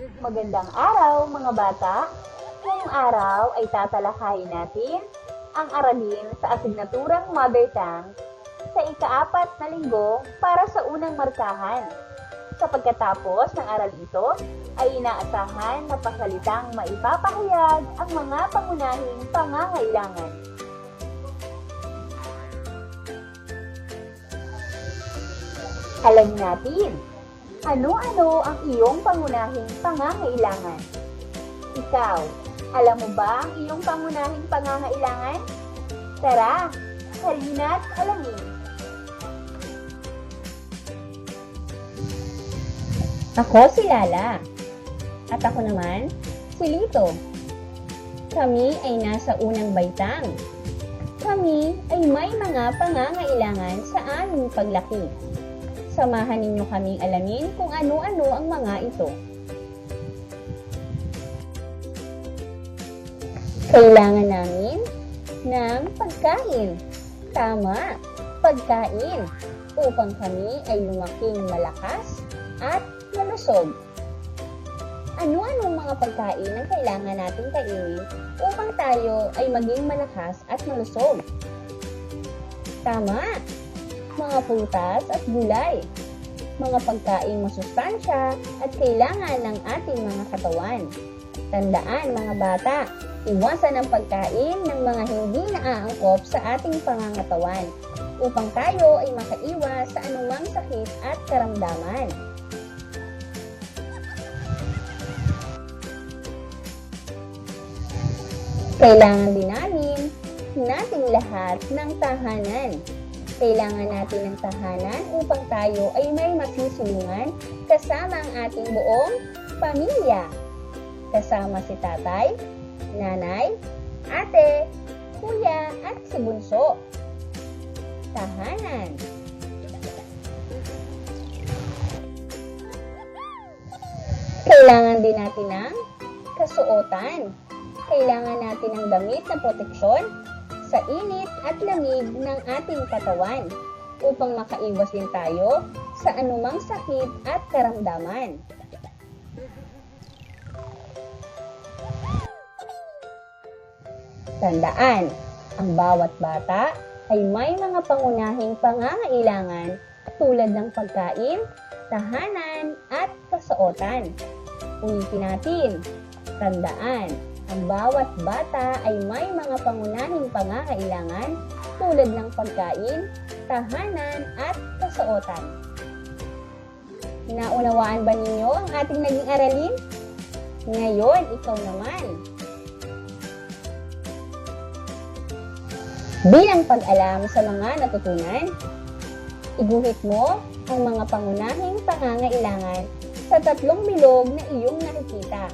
Magandang araw mga bata! Ngayong araw ay tatalakayin natin ang aralin sa asignaturang Mother Tongue sa ika-4 na linggo para sa unang markahan. Sa pagkatapos ng aral ito, ay inaasahan na pasalitang maipapahayag ang mga pangunahing pangangailangan. Alamin natin, ano-ano ang iyong pangunahing pangangailangan? Ikaw, alam mo ba ang iyong pangunahing pangangailangan? Tara, halina't alamin. Ako si Lala. At ako naman, si Lito. Kami ay nasa unang baitang. Kami ay may mga pangangailangan sa aming paglaki. Samahan ninyo kaming alamin kung ano-ano ang mga ito. Kailangan namin ng pagkain. Tama, pagkain. Upang kami ay lumaking malakas at malusog. Ano-ano mga pagkain ang kailangan natin kainin upang tayo ay maging malakas at malusog? Tama, mga prutas at gulay, mga pagkaing masustansya at kailangan ng ating mga katawan. Tandaan mga bata, iwasan ang pagkain ng mga hindi naaangkop sa ating pangangatawan upang tayo ay makaiwas sa anumang sakit at karamdaman. Kailangan din nating lahat ng tahanan. Kailangan natin ng tahanan upang tayo ay may masisilungan kasama ang ating buong pamilya. Kasama si tatay, nanay, ate, kuya at si bunso. Tahanan. Kailangan din natin ng kasuotan. Kailangan natin ng damit na proteksyon sa init at lamig ng ating katawan upang makaiwas din tayo sa anumang sakit at karamdaman. Tandaan, ang bawat bata ay may mga pangunahing pangangailangan tulad ng pagkain, tahanan, at kasuotan. Ulitin natin, tandaan, ang bawat bata ay may mga pangunahing pangangailangan tulad ng pagkain, tahanan, at kasuotan. Naunawaan ba ninyo ang ating naging aralin? Ngayon, ikaw naman. Bilang pag-alam sa mga natutunan, iguhit mo ang mga pangunahing pangangailangan sa 3 bilog na iyong nakikita.